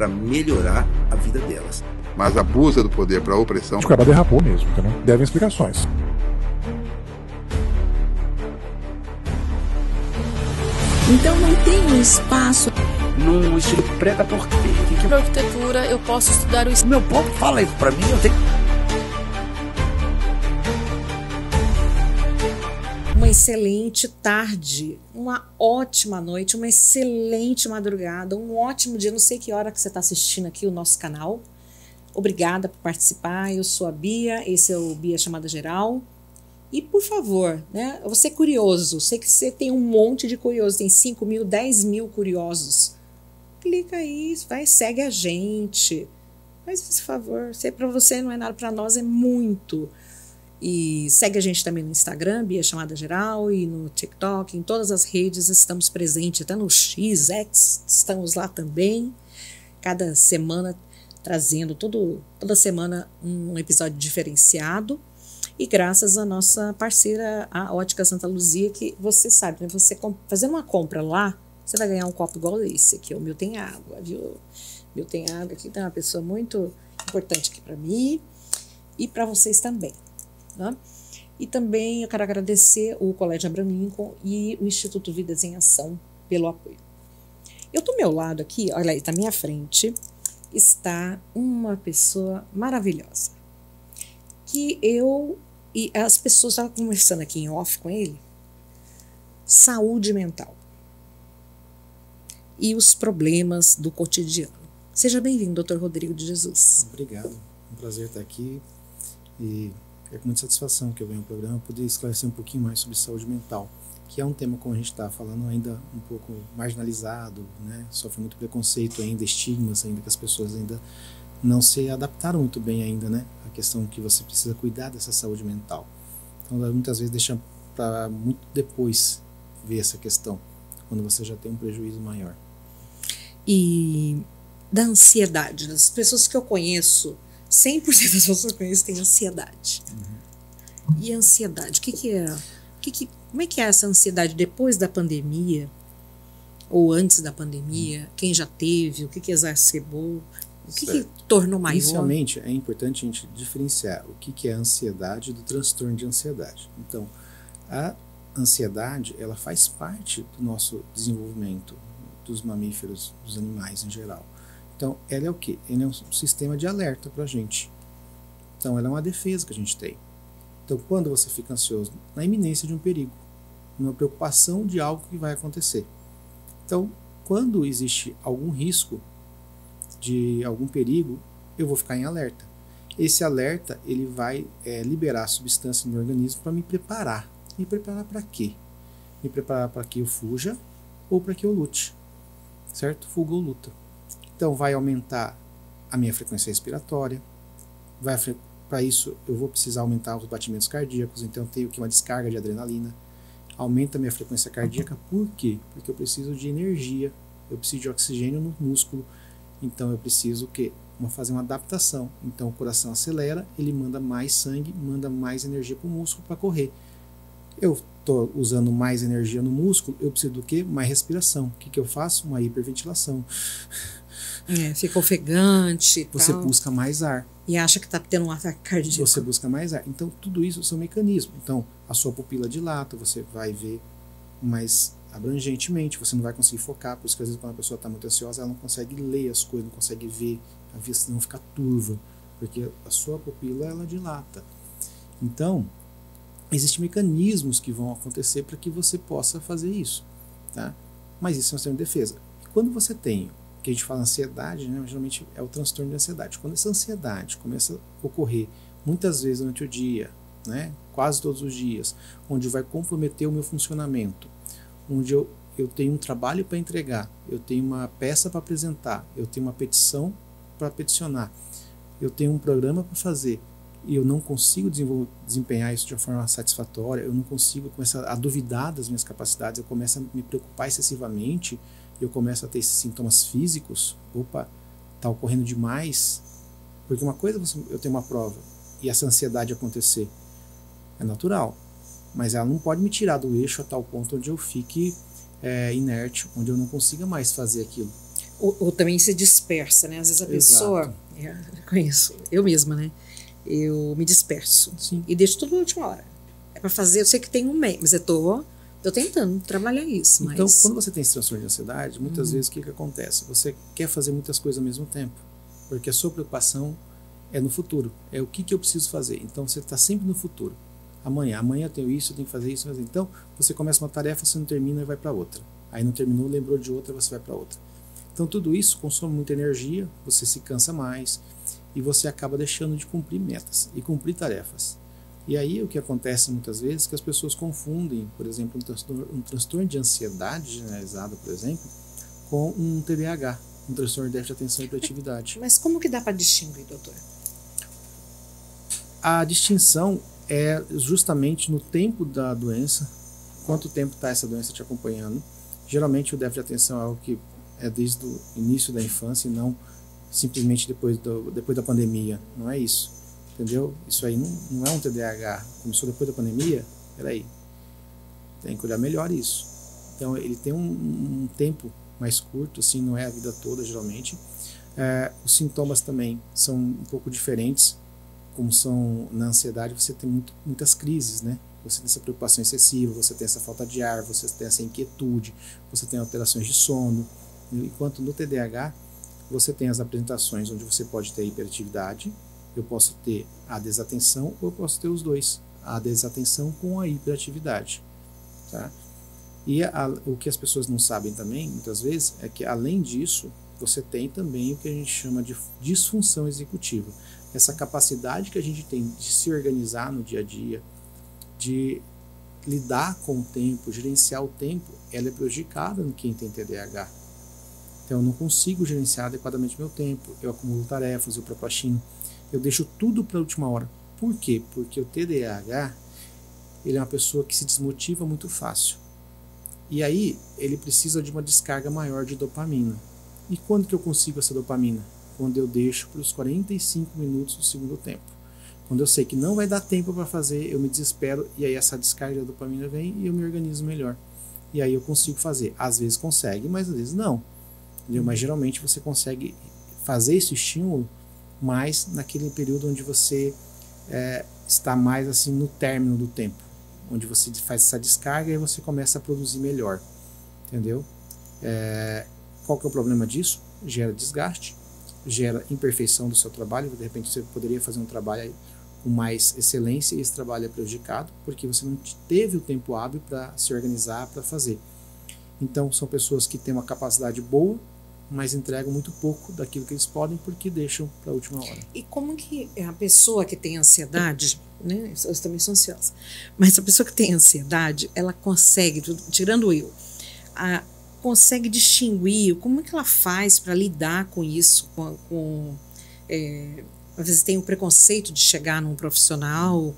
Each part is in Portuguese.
para melhorar a vida delas. Mas abusa do poder para opressão. O cara derrapou mesmo, entendeu? Devem explicações. Então não tem um espaço. Num estilo preta-porter. Na arquitetura eu posso estudar o... Meu povo fala isso para mim, eu tenho... Uma excelente tarde, uma ótima noite, uma excelente madrugada, um ótimo dia. Não sei que hora que você está assistindo aqui o nosso canal. Obrigada por participar. Eu sou a Bia, esse é o Bia Chamada Geral. E por favor, né, você é curioso, sei que você tem um monte de curiosos, tem 5 mil, 10 mil curiosos. Clica aí, vai, segue a gente. Faz esse favor, se é para você não é nada, para nós é muito. E segue a gente também no Instagram, Bia Chamada Geral, e no TikTok, em todas as redes estamos presentes, até no XX, estamos lá também, cada semana trazendo, toda semana um episódio diferenciado, e graças à nossa parceira, a Ótica Santa Luzia, que você sabe, né, você fazendo uma compra lá, você vai ganhar um copo igual esse aqui, o meu tem água, viu? O meu tem água aqui, tem uma pessoa muito importante aqui para mim, e para vocês também. Né? E também eu quero agradecer o Colégio Abraham Lincoln e o Instituto Vidas em Ação pelo apoio. Eu do meu lado aqui, olha aí, tá à minha frente, está uma pessoa maravilhosa. Que eu e as pessoas estavam conversando aqui em off com ele, saúde mental e os problemas do cotidiano. Seja bem-vindo, Dr. Rodrigo de Jesus. Obrigado, um prazer estar aqui e é com muita satisfação que eu venho ao programa poder esclarecer um pouquinho mais sobre saúde mental, que é um tema, como a gente está falando, ainda um pouco marginalizado, né? Sofre muito preconceito ainda, estigmas ainda, que as pessoas ainda não se adaptaram muito bem ainda, né? A questão que você precisa cuidar dessa saúde mental. Então, muitas vezes deixa para muito depois ver essa questão, quando você já tem um prejuízo maior. E da ansiedade, das pessoas que eu conheço, 100% das pessoas que eu conheço têm ansiedade. Uhum. E a ansiedade, como é que é essa ansiedade depois da pandemia? Ou antes da pandemia? Quem já teve? O que exacerbou? O que tornou maior? Inicialmente, é importante a gente diferenciar o que é a ansiedade do transtorno de ansiedade. Então, a ansiedade, ela faz parte do nosso desenvolvimento, dos mamíferos, dos animais em geral. Então, ela é o quê? Ela é um sistema de alerta para a gente. Então, ela é uma defesa que a gente tem. Então, quando você fica ansioso, na iminência de um perigo, numa preocupação de algo que vai acontecer. Então, quando existe algum risco de algum perigo, eu vou ficar em alerta. Esse alerta, ele vai liberar substância no organismo para me preparar. Me preparar para quê? Me preparar para que eu fuja ou para que eu lute. Certo? Fuga ou luta. Então vai aumentar a minha frequência respiratória, para isso eu vou precisar aumentar os batimentos cardíacos, então eu tenho que uma descarga de adrenalina, aumenta a minha frequência cardíaca, por quê? Porque eu preciso de energia, eu preciso de oxigênio no músculo, então eu preciso fazer uma adaptação, então o coração acelera, ele manda mais sangue, manda mais energia para o músculo para correr. Eu estou usando mais energia no músculo, eu preciso do quê? Mais respiração. O que eu faço? Uma hiperventilação. Fica ofegante. Você tal. Busca mais ar. E acha que está tendo um ataque cardíaco. Você busca mais ar. Então, tudo isso são mecanismos. Então, a sua pupila dilata, você vai ver mais abrangentemente, você não vai conseguir focar. Por isso que, às vezes, quando a pessoa está muito ansiosa, ela não consegue ler as coisas, não consegue ver, a vista não fica turva, porque a sua pupila, ela dilata. Então, existem mecanismos que vão acontecer para que você possa fazer isso. Tá? Mas isso é um sistema de defesa. E quando você tem que a gente fala ansiedade, né, geralmente é o transtorno de ansiedade. Quando essa ansiedade começa a ocorrer muitas vezes durante o dia, né, quase todos os dias, onde vai comprometer o meu funcionamento, onde eu tenho um trabalho para entregar, eu tenho uma peça para apresentar, eu tenho uma petição para peticionar, eu tenho um programa para fazer e eu não consigo desempenhar isso de uma forma satisfatória, eu não consigo começar a duvidar das minhas capacidades, eu começo a me preocupar excessivamente, eu começo a ter esses sintomas físicos, está ocorrendo demais, porque uma coisa eu tenho uma prova e essa ansiedade acontecer, é natural, mas ela não pode me tirar do eixo a tal ponto onde eu fique inerte, onde eu não consiga mais fazer aquilo. Ou também se dispersa, né? Às vezes a pessoa, eu conheço, eu mesma, né? Eu me disperso. Sim. E deixo tudo na última hora. É para fazer, eu sei que tem um mês, mas eu tô tentando trabalhar isso. Então, Mas... quando você tem esse transtorno de ansiedade, muitas vezes o que acontece? Você quer fazer muitas coisas ao mesmo tempo, porque a sua preocupação é no futuro, é o que eu preciso fazer. Então, você está sempre no futuro. Amanhã eu tenho isso, eu tenho que fazer isso, fazer. Então, você começa uma tarefa, você não termina e vai para outra. Aí não terminou, lembrou de outra, você vai para outra. Então, tudo isso consome muita energia, você se cansa mais e você acaba deixando de cumprir metas e cumprir tarefas. E aí o que acontece muitas vezes é que as pessoas confundem, por exemplo, um transtorno de ansiedade generalizado, por exemplo, com um TDAH, um transtorno de déficit de atenção e hiperatividade. Mas como que dá para distinguir, doutor? A distinção é justamente no tempo da doença, quanto tempo está essa doença te acompanhando. Geralmente o déficit de atenção é algo que é desde o início da infância e não simplesmente depois da pandemia. Não é isso. Entendeu? Isso aí não é um TDAH. Começou depois da pandemia? Peraí. Tem que olhar melhor isso. Então, ele tem um tempo mais curto, assim, não é a vida toda, geralmente. Os sintomas também são um pouco diferentes. Como são na ansiedade, você tem muitas crises, né? Você tem essa preocupação excessiva, você tem essa falta de ar, você tem essa inquietude, você tem alterações de sono. Enquanto no TDAH, você tem as apresentações onde você pode ter hiperatividade, eu posso ter a desatenção ou eu posso ter os dois, a desatenção com a hiperatividade. Tá? E o que as pessoas não sabem também, muitas vezes, é que além disso, você tem também o que a gente chama de disfunção executiva. Essa capacidade que a gente tem de se organizar no dia a dia, de lidar com o tempo, gerenciar o tempo, ela é prejudicada no quem tem TDAH. Então eu não consigo gerenciar adequadamente meu tempo, eu acumulo tarefas, eu procrastino, eu deixo tudo para a última hora. Por quê? Porque o TDAH, ele é uma pessoa que se desmotiva muito fácil. E aí, ele precisa de uma descarga maior de dopamina. E quando que eu consigo essa dopamina? Quando eu deixo para os 45 minutos do segundo tempo. Quando eu sei que não vai dar tempo para fazer, eu me desespero e aí essa descarga da dopamina vem e eu me organizo melhor. E aí eu consigo fazer. Às vezes consegue, mas às vezes não. Entendeu? Mas geralmente você consegue fazer esse estímulo mais naquele período onde você está mais assim no término do tempo, onde você faz essa descarga e você começa a produzir melhor, entendeu? Qual que é o problema disso? Gera desgaste, gera imperfeição do seu trabalho. De repente você poderia fazer um trabalho com mais excelência e esse trabalho é prejudicado porque você não teve o tempo hábil para se organizar, para fazer. Então são pessoas que têm uma capacidade boa, mas entregam muito pouco daquilo que eles podem porque deixam para a última hora. E como que a pessoa que tem ansiedade, né? Eu também sou ansiosa, mas a pessoa que tem ansiedade, ela consegue, tirando eu, consegue distinguir como é que ela faz para lidar com isso, às vezes tem o preconceito de chegar num profissional,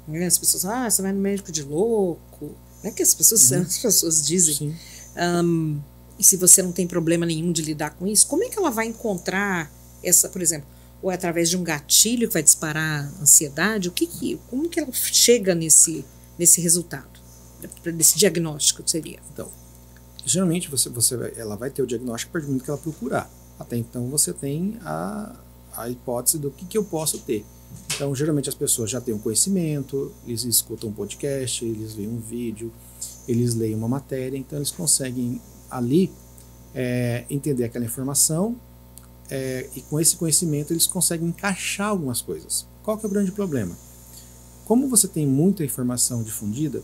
né? As pessoas, você vai no médico de louco, né? Que as pessoas dizem. Sim. E se você não tem problema nenhum de lidar com isso, como é que ela vai encontrar essa, por exemplo, ou é através de um gatilho que vai disparar a ansiedade? Como que ela chega nesse resultado, nesse diagnóstico seria? Então, geralmente ela vai ter o diagnóstico a partir do momento que ela procurar. Até então você tem a hipótese do que eu posso ter. Então, geralmente as pessoas já têm um conhecimento, eles escutam um podcast, eles veem um vídeo, eles leem uma matéria, então eles conseguem ali entender aquela informação e com esse conhecimento eles conseguem encaixar algumas coisas. Qual que é o grande problema? Como você tem muita informação difundida,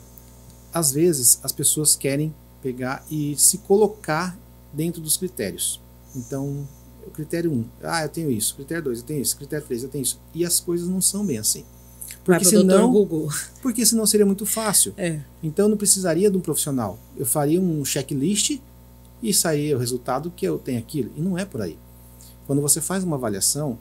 às vezes as pessoas querem pegar e se colocar dentro dos critérios. Então, o critério 1, eu tenho isso, critério 2, eu tenho isso, critério 3, eu tenho isso. E as coisas não são bem assim. Porque senão seria muito fácil. Então eu não precisaria de um profissional. Eu faria um checklist e sairia o resultado que eu tenho aquilo. E não é por aí. Quando você faz uma avaliação,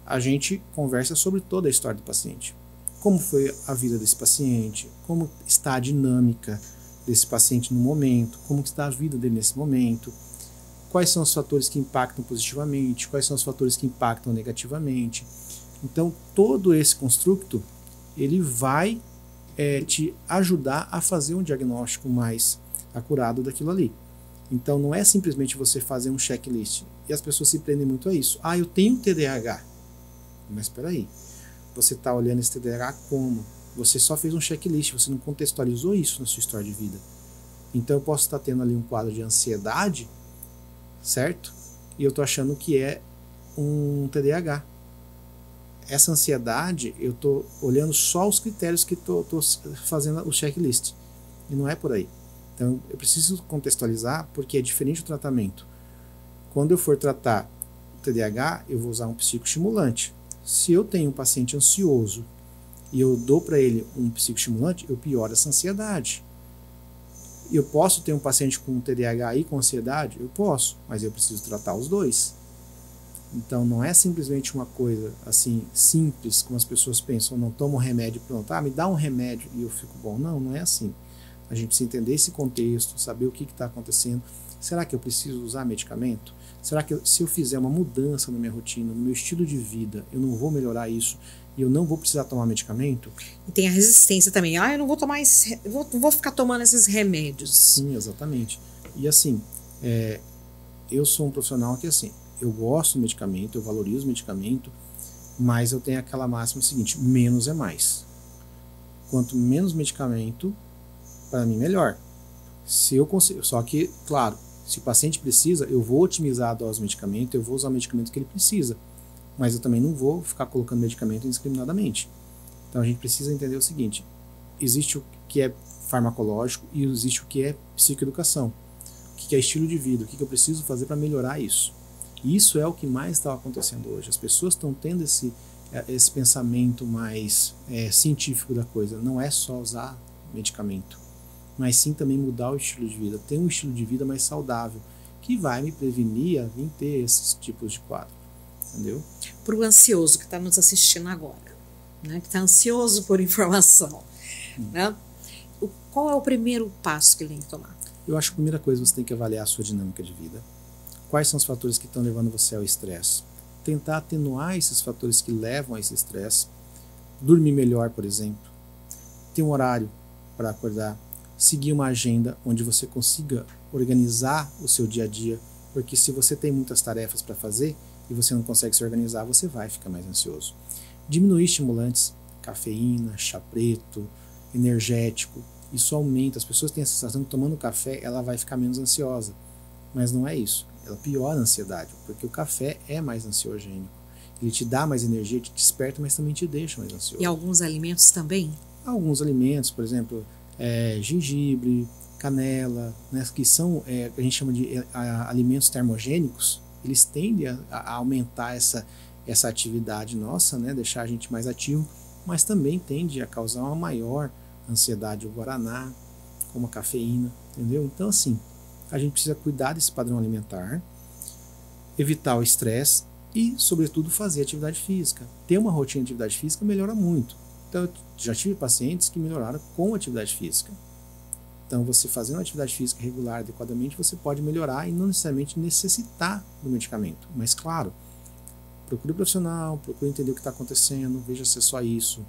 a gente conversa sobre toda a história do paciente. Como foi a vida desse paciente, como está a dinâmica desse paciente no momento, como está a vida dele nesse momento, quais são os fatores que impactam positivamente, quais são os fatores que impactam negativamente. Então, todo esse construto, ele vai te ajudar a fazer um diagnóstico mais acurado daquilo ali. Então não é simplesmente você fazer um checklist. E as pessoas se prendem muito a isso. Ah, eu tenho TDAH. Mas espera aí. Você está olhando esse TDAH como? Você só fez um checklist, você não contextualizou isso na sua história de vida. Então eu posso estar tendo ali um quadro de ansiedade, certo? E eu estou achando que é um TDAH. Essa ansiedade, eu estou olhando só os critérios que estou fazendo o checklist. E não é por aí. Então eu preciso contextualizar porque é diferente o tratamento. Quando eu for tratar o TDAH, eu vou usar um psicoestimulante. Se eu tenho um paciente ansioso e eu dou para ele um psicoestimulante, eu pioro essa ansiedade. Eu posso ter um paciente com TDAH e com ansiedade? Eu posso, mas eu preciso tratar os dois. Então não é simplesmente uma coisa assim simples, como as pessoas pensam, não tomo um remédio e pronto, me dá um remédio e eu fico bom. Não, não é assim. A gente precisa entender esse contexto, saber o que está acontecendo. Será que eu preciso usar medicamento? Será que se eu fizer uma mudança na minha rotina, no meu estilo de vida, eu não vou melhorar isso e eu não vou precisar tomar medicamento? E tem a resistência também. Eu não vou tomar não vou ficar tomando esses remédios. Sim, exatamente. E assim, eu sou um profissional que assim, eu gosto do medicamento, eu valorizo o medicamento, mas eu tenho aquela máxima seguinte, menos é mais. Quanto menos medicamento, para mim melhor. Se eu consigo, só que, claro, se o paciente precisa, eu vou otimizar a dose do medicamento, eu vou usar o medicamento que ele precisa, mas eu também não vou ficar colocando medicamento indiscriminadamente. Então a gente precisa entender o seguinte, existe o que é farmacológico e existe o que é psicoeducação, o que é estilo de vida, o que eu preciso fazer para melhorar isso. E isso é o que mais está acontecendo hoje. As pessoas estão tendo esse pensamento mais científico da coisa, não é só usar medicamento, mas sim também mudar o estilo de vida, ter um estilo de vida mais saudável, que vai me prevenir a vir ter esses tipos de quadro, entendeu? Para o ansioso que está nos assistindo agora, né, que está ansioso por informação, né, qual é o primeiro passo que ele tem que tomar? Eu acho que a primeira coisa você tem que avaliar a sua dinâmica de vida. Quais são os fatores que estão levando você ao estresse? Tentar atenuar esses fatores que levam a esse estresse. Dormir melhor, por exemplo. Ter um horário para acordar. Seguir uma agenda onde você consiga organizar o seu dia a dia, porque se você tem muitas tarefas para fazer e você não consegue se organizar, você vai ficar mais ansioso. Diminuir estimulantes, cafeína, chá preto, energético, isso aumenta. As pessoas têm a sensação que tomando café ela vai ficar menos ansiosa, mas não é isso. Ela piora a ansiedade, porque o café é mais ansiogênico. Ele te dá mais energia, te desperta, mas também te deixa mais ansioso. E alguns alimentos também? Alguns alimentos, por exemplo, gengibre, canela, né, que são, a gente chama de alimentos termogênicos, eles tendem a aumentar essa atividade nossa, né, deixar a gente mais ativo, mas também tende a causar uma maior ansiedade. O guaraná, como a cafeína, entendeu? Então, assim, a gente precisa cuidar desse padrão alimentar, evitar o estresse e, sobretudo, fazer atividade física. Ter uma rotina de atividade física melhora muito. Então, eu já tive pacientes que melhoraram com atividade física. Então, você fazendo uma atividade física regular, adequadamente, você pode melhorar e não necessariamente necessitar do medicamento. Mas, claro, procure um profissional, procure entender o que está acontecendo, veja se é só isso,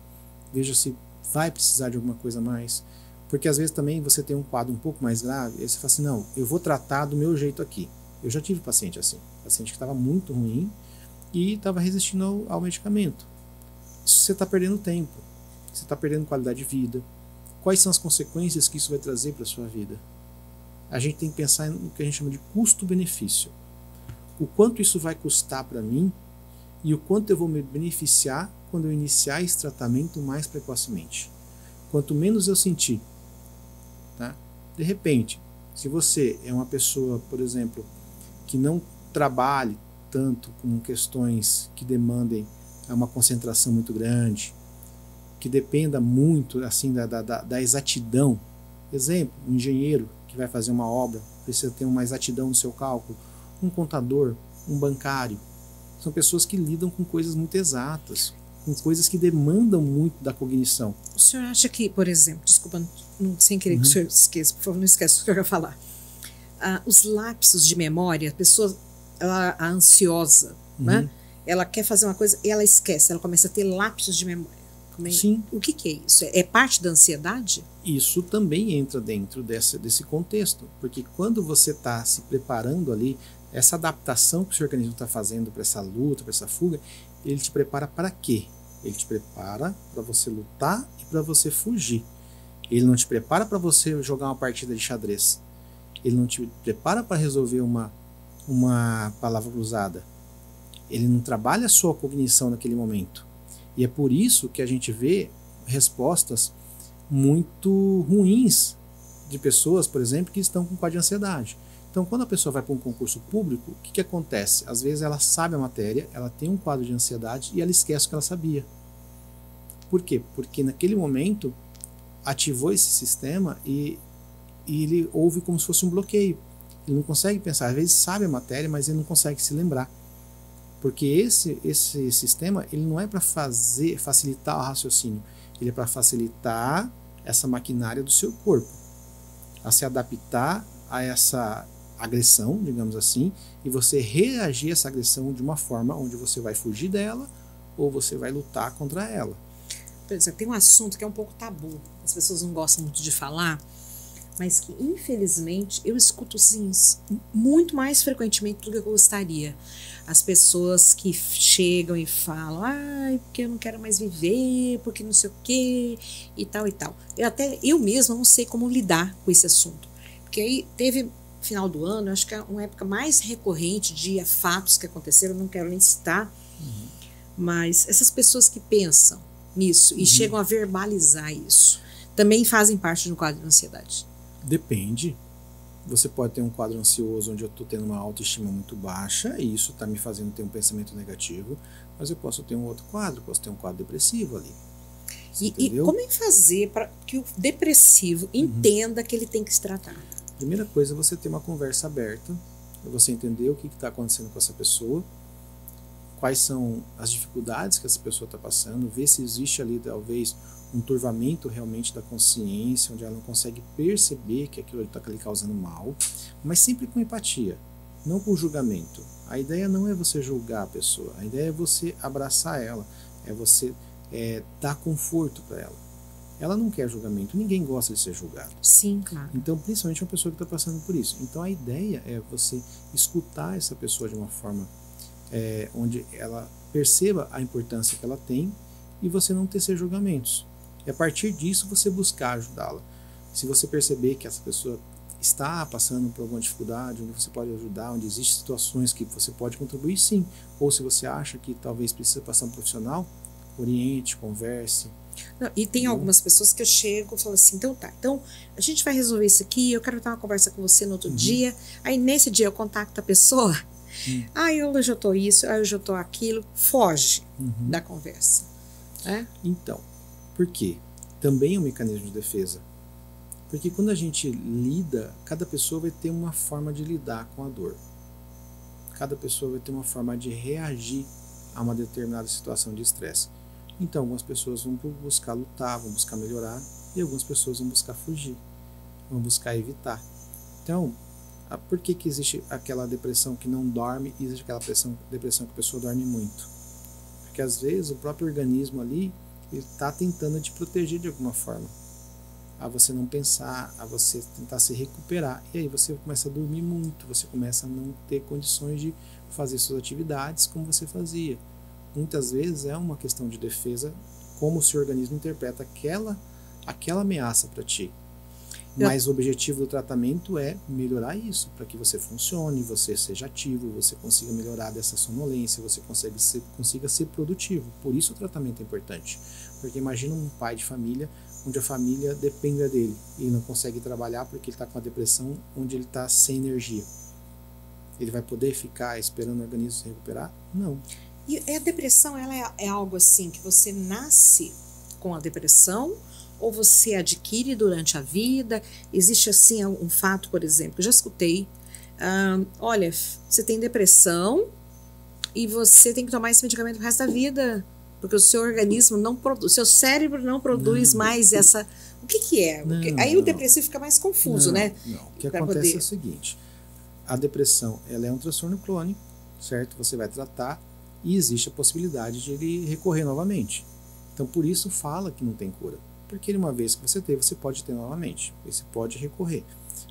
veja se vai precisar de alguma coisa a mais. Porque, às vezes, também você tem um quadro um pouco mais grave, e você fala assim, não, eu vou tratar do meu jeito aqui. Eu já tive paciente assim, paciente que estava muito ruim e estava resistindo ao medicamento. Você está perdendo tempo. Você está perdendo qualidade de vida. Quais são as consequências que isso vai trazer para a sua vida? A gente tem que pensar no que a gente chama de custo-benefício. O quanto isso vai custar para mim e o quanto eu vou me beneficiar quando eu iniciar esse tratamento mais precocemente. Quanto menos eu sentir, tá? De repente, se você é uma pessoa, por exemplo, que não trabalhe tanto com questões que demandem uma concentração muito grande, que dependa muito assim da exatidão. Exemplo, um engenheiro que vai fazer uma obra, precisa ter uma exatidão no seu cálculo, um contador, um bancário. São pessoas que lidam com coisas muito exatas, com coisas que demandam muito da cognição. O senhor acha que, por exemplo, desculpa, sem querer que o senhor esqueça, por favor, não esqueça o que eu ia falar. Os lapsos de memória, a pessoa, a ansiosa, né? Ela quer fazer uma coisa e ela esquece, ela começa a ter lapsos de memória. Sim. O que é isso? É parte da ansiedade? Isso também entra dentro desse contexto, porque quando você está se preparando ali, essa adaptação que o seu organismo está fazendo para essa luta, para essa fuga, ele te prepara para quê? Ele te prepara para você lutar e para você fugir. Ele não te prepara para você jogar uma partida de xadrez. Ele não te prepara para resolver uma palavra cruzada. Ele não trabalha a sua cognição naquele momento. E é por isso que a gente vê respostas muito ruins de pessoas, por exemplo, que estão com quadro de ansiedade. Então, quando a pessoa vai para um concurso público, o que acontece? Às vezes ela sabe a matéria, ela tem um quadro de ansiedade e ela esquece o que ela sabia. Por quê? Porque naquele momento ativou esse sistema e ele ouve como se fosse um bloqueio. Ele não consegue pensar, às vezes sabe a matéria, mas ele não consegue se lembrar. Porque esse sistema ele não é para facilitar o raciocínio, ele é para facilitar essa maquinária do seu corpo, a se adaptar a essa agressão, digamos assim, e você reagir a essa agressão de uma forma onde você vai fugir dela ou você vai lutar contra ela. Por exemplo, tem um assunto que é um pouco tabu, as pessoas não gostam muito de falar, mas que infelizmente eu escuto sim, muito mais frequentemente do que eu gostaria. As pessoas que chegam e falam, ai, porque eu não quero mais viver, porque não sei o quê, e tal e tal. Eu mesma não sei como lidar com esse assunto. Porque aí teve final do ano, acho que é uma época mais recorrente de fatos que aconteceram, não quero nem citar, mas essas pessoas que pensam nisso e chegam a verbalizar isso, também fazem parte do quadro de ansiedade. Depende. Você pode ter um quadro ansioso onde eu estou tendo uma autoestima muito baixa e isso está me fazendo ter um pensamento negativo, mas eu posso ter um outro quadro, posso ter um quadro depressivo ali. E como é fazer para que o depressivo entenda que ele tem que se tratar? Primeira coisa é você ter uma conversa aberta, é você entender o que está acontecendo com essa pessoa, quais são as dificuldades que essa pessoa está passando, ver se existe ali talvez um turvamento realmente da consciência, onde ela não consegue perceber que aquilo está lhe causando mal, mas sempre com empatia, não com julgamento. A ideia não é você julgar a pessoa, a ideia é você abraçar ela, é você dar conforto para ela. Ela não quer julgamento, ninguém gosta de ser julgado. Sim, claro. Então, principalmente uma pessoa que está passando por isso. Então, a ideia é você escutar essa pessoa de uma forma onde ela perceba a importância que ela tem e você não tecer julgamentos. E a partir disso você buscar ajudá-la. Se você perceber que essa pessoa está passando por alguma dificuldade, onde você pode ajudar, onde existem situações que você pode contribuir, sim. Ou se você acha que talvez precisa passar um profissional, oriente, converse. Não, e tem algumas pessoas que eu chego e falo assim, então tá, então a gente vai resolver isso aqui, eu quero ter uma conversa com você no outro dia, aí nesse dia eu contacto a pessoa, aí eu já tô isso, aí eu já tô aquilo, foge da conversa. Então, por quê? Também é um mecanismo de defesa. Porque quando a gente lida, cada pessoa vai ter uma forma de lidar com a dor. Cada pessoa vai ter uma forma de reagir a uma determinada situação de estresse. Então, algumas pessoas vão buscar lutar, vão buscar melhorar, e algumas pessoas vão buscar fugir, vão buscar evitar. Então, por que existe aquela depressão que não dorme e existe aquela depressão que a pessoa dorme muito? Porque às vezes o próprio organismo ali está tentando te proteger de alguma forma, a você não pensar, a você tentar se recuperar, e aí você começa a dormir muito, você começa a não ter condições de fazer suas atividades como você fazia. Muitas vezes é uma questão de defesa, como o seu organismo interpreta aquela ameaça para ti. Mas o objetivo do tratamento é melhorar isso, para que você funcione, você seja ativo, você consiga melhorar dessa sonolência, você consiga ser produtivo. Por isso o tratamento é importante. Porque imagina um pai de família, onde a família depende dele, e ele não consegue trabalhar porque ele está com a depressão, onde ele está sem energia. Ele vai poder ficar esperando o organismo se recuperar? Não. E a depressão, ela é algo assim, que você nasce com a depressão, ou você adquire durante a vida? Existe assim um fato, por exemplo, eu já escutei, olha, você tem depressão e você tem que tomar esse medicamento o resto da vida, porque o seu organismo não produz, o seu cérebro não produz mais essa... O que é? Aí o depressivo fica mais confuso, né? Não, o que acontece é o seguinte, a depressão, ela é um transtorno crônico, certo? Você vai tratar e existe a possibilidade de ele recorrer novamente. Então, por isso fala que não tem cura. Porque uma vez que você teve, você pode ter novamente. Você pode recorrer.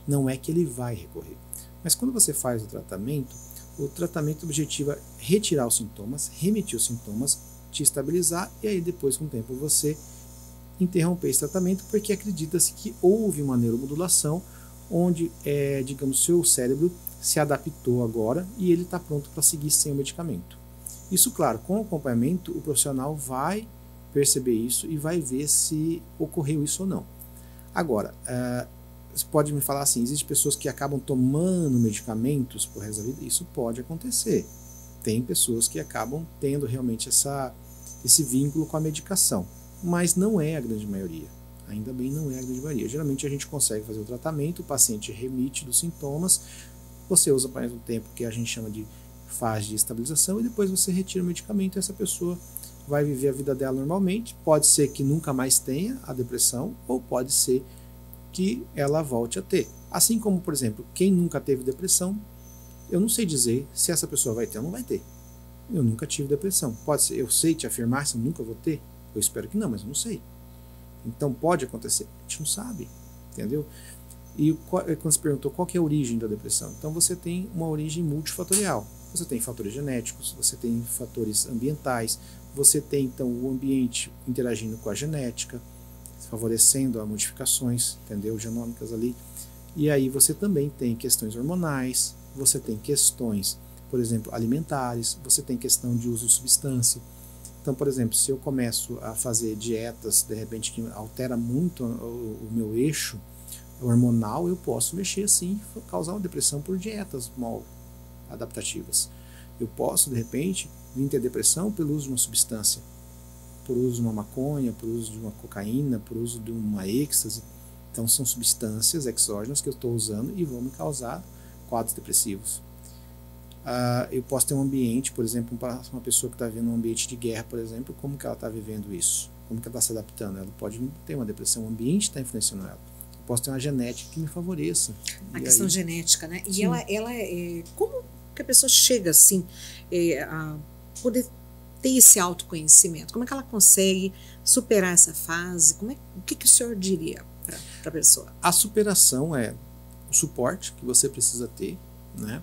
Não é que ele vai recorrer. Mas quando você faz o tratamento objetivo é retirar os sintomas, remitir os sintomas, te estabilizar, e aí depois, com o tempo, você interromper esse tratamento, porque acredita-se que houve uma neuromodulação, onde, digamos, seu cérebro se adaptou agora e ele está pronto para seguir sem o medicamento. Isso, claro, com o acompanhamento, o profissional vai perceber isso e vai ver se ocorreu isso ou não. Agora, você pode me falar assim, existem pessoas que acabam tomando medicamentos por resto da vida? Isso pode acontecer. Tem pessoas que acabam tendo realmente esse vínculo com a medicação, mas não é a grande maioria. Ainda bem, não é a grande maioria. Geralmente a gente consegue fazer o tratamento, o paciente remite dos sintomas, você usa por um tempo que a gente chama de fase de estabilização e depois você retira o medicamento e essa pessoa vai viver a vida dela normalmente. Pode ser que nunca mais tenha a depressão ou pode ser que ela volte a ter. Assim como, por exemplo, quem nunca teve depressão, eu não sei dizer se essa pessoa vai ter ou não vai ter. Eu nunca tive depressão. Pode ser, eu sei te afirmar se eu nunca vou ter? Eu espero que não, mas eu não sei. Então pode acontecer. A gente não sabe, entendeu? E quando você perguntou qual que é a origem da depressão, então você tem uma origem multifatorial. Você tem fatores genéticos, você tem fatores ambientais, você tem então o ambiente interagindo com a genética, favorecendo as modificações, entendeu? Genômicas ali. E aí você também tem questões hormonais, você tem questões, por exemplo, alimentares, você tem questão de uso de substância. Então, por exemplo, se eu começo a fazer dietas, de repente, que altera muito o meu eixo hormonal, eu posso mexer assim e causar uma depressão por dietas mal adaptativas. Eu posso, de repente, vir ter depressão pelo uso de uma substância, por uso de uma maconha, por uso de uma cocaína, por uso de uma êxtase. Então, são substâncias exógenas que eu estou usando e vão me causar quadros depressivos. Eu posso ter um ambiente, por exemplo, uma pessoa que está vivendo um ambiente de guerra, por exemplo, como que ela está vivendo isso? Como que ela está se adaptando? Ela pode ter uma depressão, o ambiente está influenciando ela. Eu posso ter uma genética que me favoreça. A questão genética, né? E ela como que a pessoa chega assim a poder ter esse autoconhecimento? Como é que ela consegue superar essa fase? O que o senhor diria para a pessoa? A superação é o suporte que você precisa ter, né?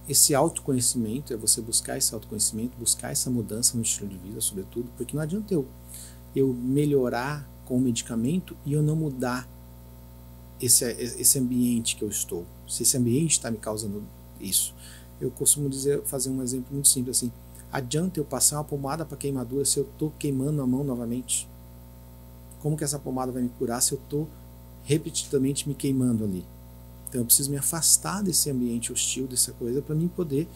Esse autoconhecimento, é você buscar esse autoconhecimento, buscar essa mudança no estilo de vida, sobretudo, porque não adianta eu melhorar com o medicamento e eu não mudar esse ambiente que eu estou. Se esse ambiente está me causando isso. Eu costumo fazer um exemplo muito simples assim, adianta eu passar uma pomada para queimadura se eu estou queimando a mão novamente? Como que essa pomada vai me curar se eu estou repetidamente me queimando ali? Então eu preciso me afastar desse ambiente hostil, dessa coisa, para mim poder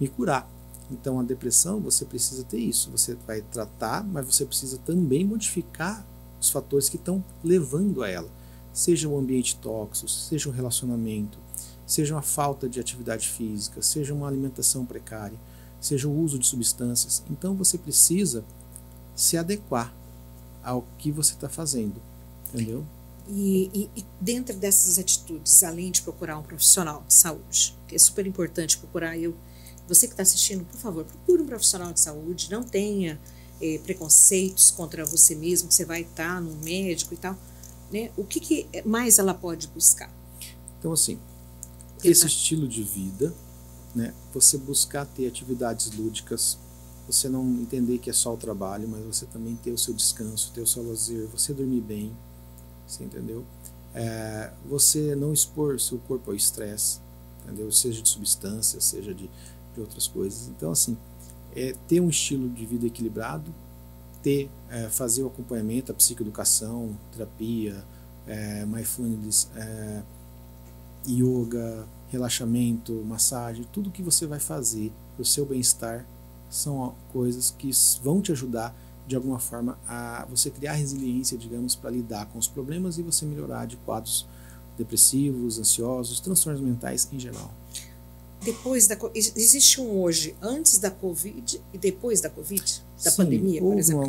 me curar. Então a depressão, você precisa ter isso. Você vai tratar, mas você precisa também modificar os fatores que estão levando a ela. Seja um ambiente tóxico, seja um relacionamento, seja uma falta de atividade física, seja uma alimentação precária, seja o uso de substâncias. Então você precisa se adequar ao que você está fazendo, entendeu? E dentro dessas atitudes, além de procurar um profissional de saúde, que é super importante procurar, você que está assistindo, por favor, procure um profissional de saúde, não tenha preconceitos contra você mesmo, que você vai estar num médico e tal, né? O que mais ela pode buscar? Então assim, esse estilo de vida, né? Você buscar ter atividades lúdicas, você não entender que é só o trabalho, mas você também ter o seu descanso, ter o seu lazer, você dormir bem, você entendeu? Você não expor seu corpo ao estresse, entendeu? Seja de substâncias, seja de outras coisas. Então, assim, ter um estilo de vida equilibrado, fazer o acompanhamento, a psicoeducação, terapia, mindfulness, yoga, relaxamento, massagem, tudo que você vai fazer para o seu bem-estar são coisas que vão te ajudar de alguma forma a você criar resiliência, digamos, para lidar com os problemas e você melhorar de quadros depressivos, ansiosos, transtornos mentais em geral. Existe hoje antes da Covid e depois da Covid, da pandemia, por exemplo?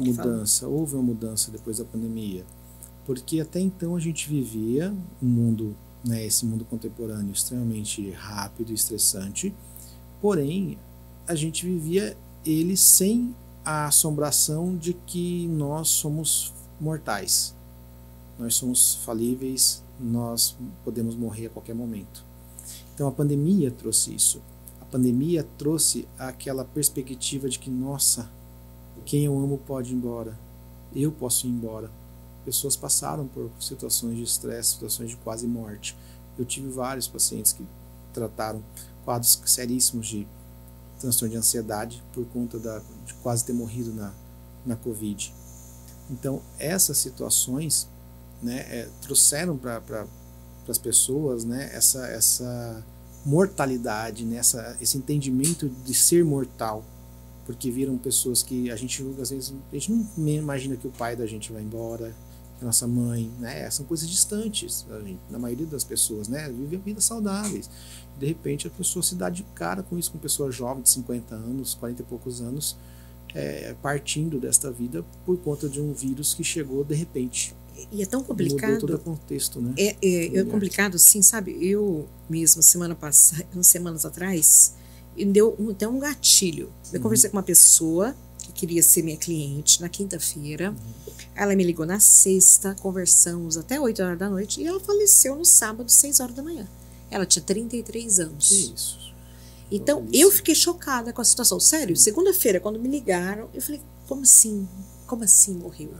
Houve uma mudança depois da pandemia, porque até então a gente vivia um mundo, né, esse mundo contemporâneo extremamente rápido e estressante, porém a gente vivia ele sem a assombração de que nós somos mortais, nós somos falíveis, nós podemos morrer a qualquer momento. Então a pandemia trouxe isso. A pandemia trouxe aquela perspectiva de que, nossa, quem eu amo pode ir embora, eu posso ir embora. Pessoas passaram por situações de estresse, situações de quase morte. Eu tive vários pacientes que trataram quadros seríssimos de transtorno de ansiedade por conta de quase ter morrido na Covid. Então essas situações, né, trouxeram para as pessoas, né, essa mortalidade, né, esse entendimento de ser mortal, porque viram pessoas que a gente julga, às vezes a gente não imagina que o pai da gente vai embora, que a nossa mãe, né, são coisas distantes na maioria das pessoas, né, vivem vidas saudáveis. De repente a pessoa se dá de cara com isso, com pessoa jovem de 50 anos, 40 e poucos anos, partindo desta vida por conta de um vírus que chegou de repente. E é tão complicado. Mudou todo o contexto, né? É complicado, sim, sabe? Eu mesmo, semana passada, umas semanas atrás, me deu até um gatilho. Eu conversei com uma pessoa que queria ser minha cliente na quinta-feira. Ela me ligou na sexta, conversamos até 8 horas da noite e ela faleceu no sábado, 6 horas da manhã. Ela tinha 33 anos. Que isso? Então, eu fiquei chocada com a situação. Sério, segunda-feira, quando me ligaram, eu falei, como assim? Como assim morreu?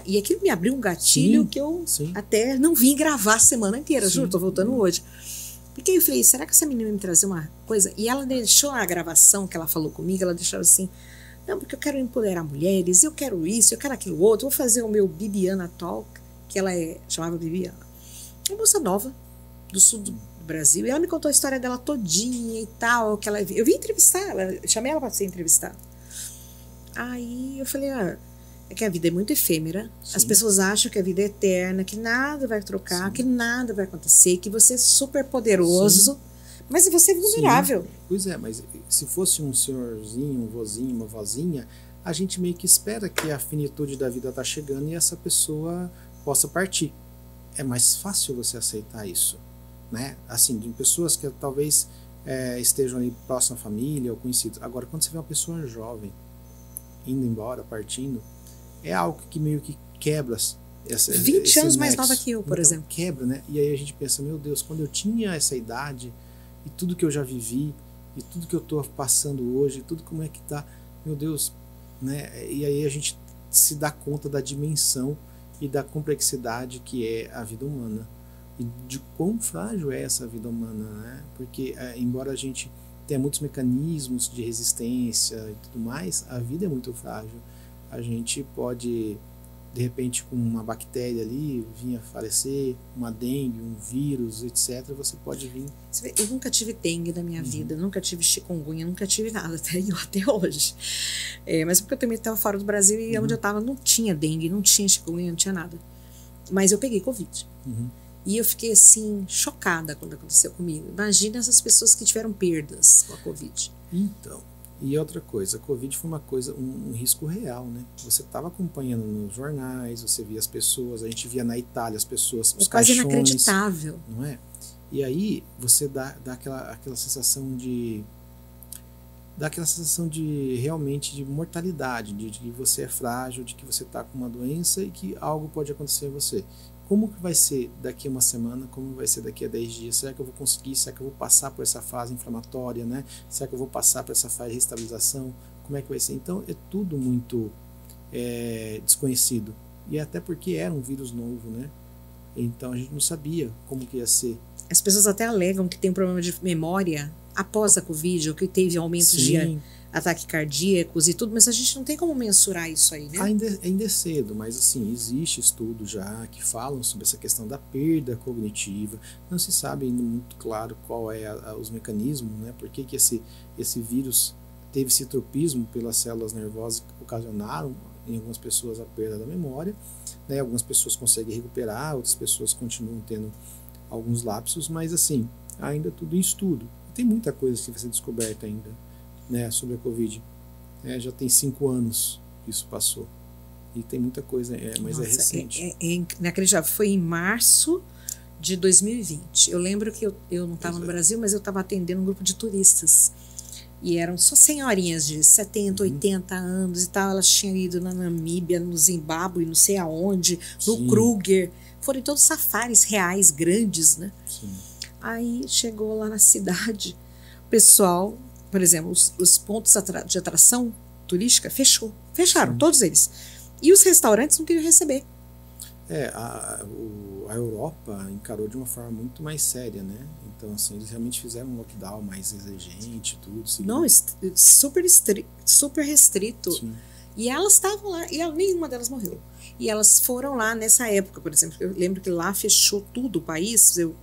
E aquilo me abriu um gatilho que eu até não vim gravar a semana inteira, juro, tô voltando hoje. Porque eu falei, será que essa menina vai me trazer uma coisa? E ela deixou a gravação que ela falou comigo, ela deixou assim, não, porque eu quero empoderar mulheres, eu quero isso, eu quero aquilo outro, vou fazer o meu Bibiana Talk, que ela chamava Bibiana. Uma moça nova, do sul do Brasil, e ela me contou a história dela todinha e tal, que ela, eu vim entrevistar ela, chamei ela para ser entrevistada. Aí eu falei, é que a vida é muito efêmera, as pessoas acham que a vida é eterna, que nada vai trocar, que nada vai acontecer, que você é super poderoso, mas você é vulnerável. Pois é, mas se fosse um senhorzinho, um vozinho, uma vozinha, a gente meio que espera que a finitude da vida está chegando e essa pessoa possa partir. É mais fácil você aceitar isso, né? Assim, de pessoas que talvez estejam ali próximo à família ou conhecidos. Agora, quando você vê uma pessoa jovem indo embora, partindo, é algo que meio que quebra 20 anos mais nova que eu, por exemplo. Quebra, né? E aí a gente pensa, meu Deus, quando eu tinha essa idade e tudo que eu já vivi e tudo que eu tô passando hoje, tudo como é que tá, meu Deus, né? E aí a gente se dá conta da dimensão e da complexidade que é a vida humana e de quão frágil é essa vida humana, né? Porque embora a gente tenha muitos mecanismos de resistência e tudo mais, a vida é muito frágil. A gente pode, de repente, com uma bactéria ali, vir a falecer, uma dengue, um vírus, etc. Você pode vir. Eu nunca tive dengue na minha vida, nunca tive chikungunya, nunca tive nada, até hoje. Mas porque eu também estava fora do Brasil e onde eu estava não tinha dengue, não tinha chikungunya, não tinha nada. Mas eu peguei Covid. E eu fiquei assim, chocada quando aconteceu comigo. Imagina essas pessoas que tiveram perdas com a Covid. Então. E outra coisa, a Covid foi uma coisa, um risco real, né? Você estava acompanhando nos jornais, você via as pessoas, a gente via na Itália as pessoas, os quase caixões, inacreditável, não é? E aí você dá aquela sensação de realmente de mortalidade, de que você é frágil, de que você está com uma doença e que algo pode acontecer a você. Como que vai ser daqui a uma semana? Como vai ser daqui a 10 dias? Será que eu vou conseguir? Será que eu vou passar por essa fase inflamatória, né? Será que eu vou passar por essa fase de restabilização? Como é que vai ser? Então é tudo muito desconhecido. E até porque era um vírus novo, né? Então a gente não sabia como que ia ser. As pessoas até alegam que tem um problema de memória após a Covid, ou que teve aumento de ataques cardíacos e tudo, mas a gente não tem como mensurar isso aí, né? Ainda é cedo, mas assim, existe estudo já que falam sobre essa questão da perda cognitiva. Não se sabe ainda muito claro qual os mecanismos, né? Por que esse vírus teve esse tropismo pelas células nervosas que ocasionaram em algumas pessoas a perda da memória, né? Algumas pessoas conseguem recuperar, outras pessoas continuam tendo alguns lapsos, mas assim, ainda tudo em estudo. Tem muita coisa que vai ser descoberta ainda, né, sobre a Covid. Já tem 5 anos que isso passou. E tem muita coisa, mas é recente. Inacreditável. Foi em março de 2020. Eu lembro que eu não estava no Brasil, mas eu estava atendendo um grupo de turistas E eram só senhorinhas de 70, 80 anos e tal. Elas tinham ido na Namíbia, no Zimbábue, não sei aonde, no Sim. Kruger. Foram em todos safaris reais, grandes, né? Sim. Aí chegou lá na cidade, o pessoal, por exemplo, os pontos de atração turística fecharam, todos eles. E os restaurantes não queriam receber. A Europa encarou de uma forma muito mais séria, né? Então, assim, eles realmente fizeram um lockdown mais exigente, tudo. Não, super restrito. Sim. E elas estavam lá, e nenhuma delas morreu. E elas foram lá nessa época, por exemplo. Eu lembro que lá fechou tudo o país. O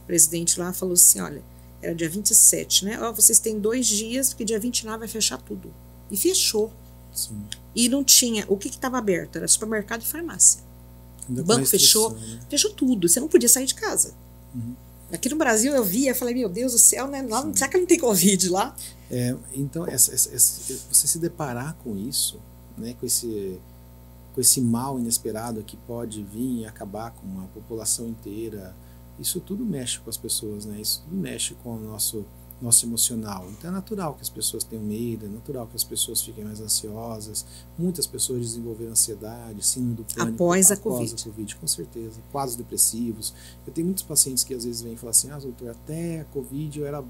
presidente lá falou assim, olha, era dia 27, né? Ó, vocês têm 2 dias, porque dia 29 vai fechar tudo. E fechou. Sim. E não tinha, o que estava aberto? Era supermercado e farmácia. Ainda O com banco restrição, fechou, né? fechou tudo. Você não podia sair de casa. Uhum. Aqui no Brasil eu via, falei, meu Deus do céu, né? Lá, será que não tem Covid lá? Então, você se deparar com isso, né, com esse mal inesperado que pode vir e acabar com uma população inteira, isso tudo mexe com as pessoas, né? Isso tudo mexe com o nosso emocional. Então é natural que as pessoas tenham medo, é natural que as pessoas fiquem mais ansiosas. Muitas pessoas desenvolveram ansiedade, síndrome do pânico Após a Covid, com certeza. Quadros depressivos. Eu tenho muitos pacientes que às vezes vêm e falam assim, doutor, até a Covid eu era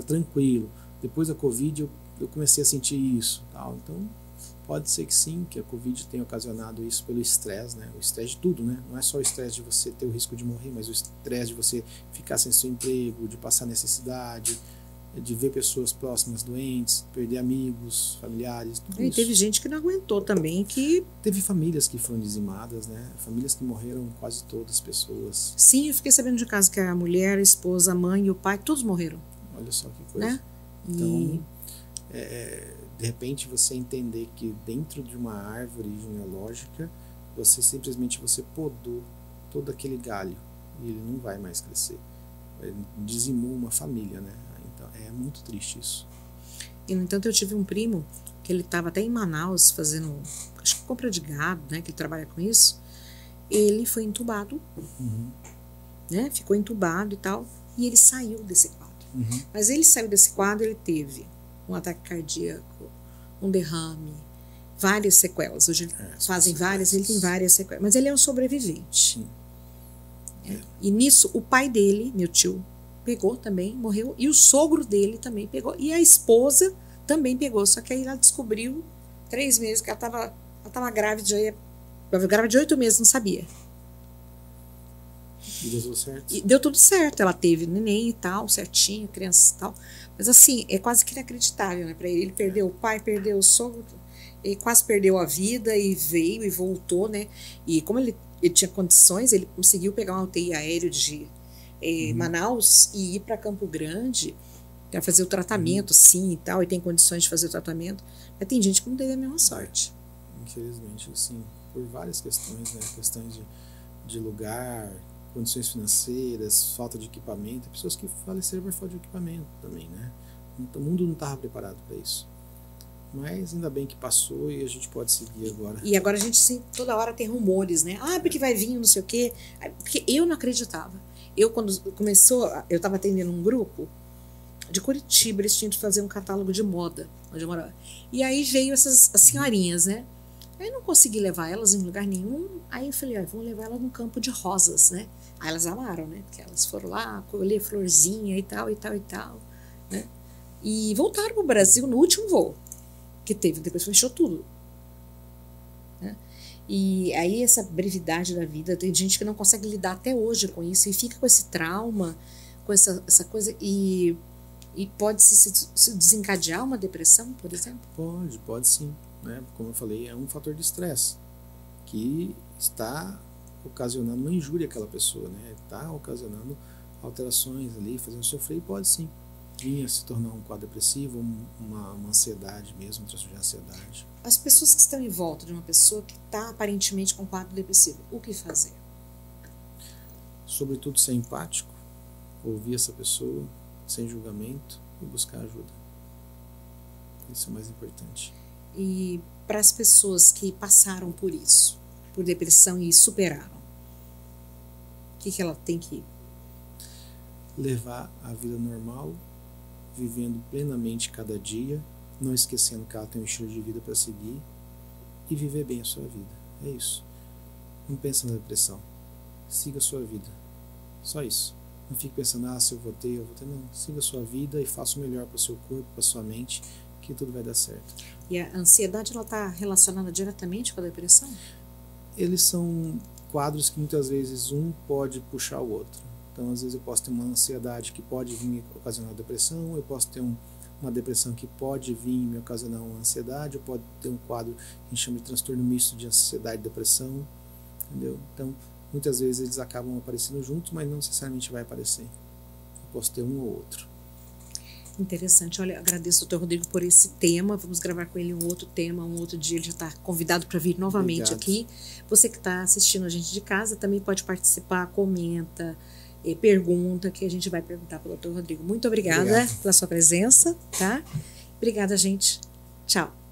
tranquilo. Depois da Covid eu comecei a sentir isso. Tal. Então pode ser que sim, que a Covid tenha ocasionado isso pelo estresse, né? O estresse de tudo, né? Não é só o estresse de você ter o risco de morrer, mas o estresse de você ficar sem seu emprego, de passar necessidade, de ver pessoas próximas doentes, perder amigos, familiares, tudo E isso. teve gente que não aguentou também, que... Teve famílias que foram dizimadas, né? Famílias que morreram, quase todas as pessoas. Sim, eu fiquei sabendo de caso que a mulher, a esposa, a mãe e o pai, todos morreram. Olha só que coisa. Né? Então, de repente você entender que dentro de uma árvore genealógica você simplesmente podou todo aquele galho e ele não vai mais crescer. Ele dizimou uma família, né? Então é muito triste isso. E, no entanto, eu tive um primo que ele estava até em Manaus fazendo, acho que compra de gado, né? Que ele trabalha com isso. Ele foi entubado, né? Ficou entubado e tal, e ele saiu desse quadro. Mas ele saiu desse quadro, ele teve um ataque cardíaco, um derrame, várias sequelas. Hoje fazem várias, ele tem várias sequelas. Mas ele é um sobrevivente. Sim. E nisso, o pai dele, meu tio, pegou também, morreu. E o sogro dele também pegou. E a esposa também pegou. Só que aí ela descobriu 3 meses que ela estava grávida, grávida de 8 meses, não sabia. E deu tudo certo? E deu tudo certo. Ela teve neném e tal, certinho, criança e tal. Mas assim, é quase que inacreditável, né, para ele. Ele perdeu o pai, perdeu o sogro, ele quase perdeu a vida e veio e voltou, né? E como ele tinha condições, ele conseguiu pegar um UTI aéreo de Manaus e ir para Campo Grande para fazer o tratamento, sim, e tal, e tem condições de fazer o tratamento. Mas tem gente que não teve a mesma sorte. Infelizmente, assim, por várias questões, né? Questões de lugar, condições financeiras, falta de equipamento, pessoas que faleceram por falta de equipamento também, né? O mundo não estava preparado para isso. Mas ainda bem que passou e a gente pode seguir agora. E agora a gente toda hora tem rumores, né? Porque vai vir não sei o quê. Porque eu não acreditava. Eu, quando começou, eu estava atendendo um grupo de Curitiba, eles tinham que fazer um catálogo de moda, onde eu morava. E aí veio as senhorinhas, né? Aí eu não consegui levar elas em lugar nenhum. Aí eu falei, vamos levar elas num campo de rosas, né? Aí elas amaram, né? Porque elas foram lá, colher florzinha e tal, né? E voltaram pro Brasil no último voo que teve, depois fechou tudo. Né? E aí essa brevidade da vida, tem gente que não consegue lidar até hoje com isso e fica com esse trauma, com essa coisa e pode se desencadear uma depressão, por exemplo? Pode sim, né? Como eu falei, é um fator de estresse que está ocasionando uma injúria àquela pessoa, né? Está ocasionando alterações ali, fazendo sofrer, e pode sim vir a se tornar um quadro depressivo, uma ansiedade mesmo, um transtorno de ansiedade. As pessoas que estão em volta de uma pessoa que está aparentemente com quadro depressivo, o que fazer? Sobretudo ser empático, ouvir essa pessoa sem julgamento e buscar ajuda. Isso é o mais importante. E para as pessoas que passaram por isso, por depressão e superaram, o que ela tem que levar a vida normal vivendo plenamente cada dia, não esquecendo que ela tem um estilo de vida para seguir e viver bem a sua vida. É isso. Não pensa na depressão. Siga a sua vida. Só isso. Não fique pensando, se eu vou ter, Não. Siga a sua vida e faça o melhor para o seu corpo, para a sua mente, que tudo vai dar certo. E a ansiedade, ela está relacionada diretamente com a depressão? Eles são quadros que muitas vezes um pode puxar o outro. Então, às vezes eu posso ter uma ansiedade que pode vir me ocasionar depressão, eu posso ter uma depressão que pode vir me ocasionar uma ansiedade, eu posso ter um quadro que a gente chama de transtorno misto de ansiedade e depressão, entendeu? Então, muitas vezes eles acabam aparecendo juntos, mas não necessariamente vai aparecer. Eu posso ter um ou outro. Interessante. Olha, agradeço ao Dr. Rodrigo por esse tema. Vamos gravar com ele um outro tema, um outro dia. Ele já está convidado para vir novamente aqui. Você que está assistindo a gente de casa também pode participar, comenta, pergunta, que a gente vai perguntar para o Dr. Rodrigo. Muito obrigada pela sua presença, tá? Obrigada, gente. Tchau.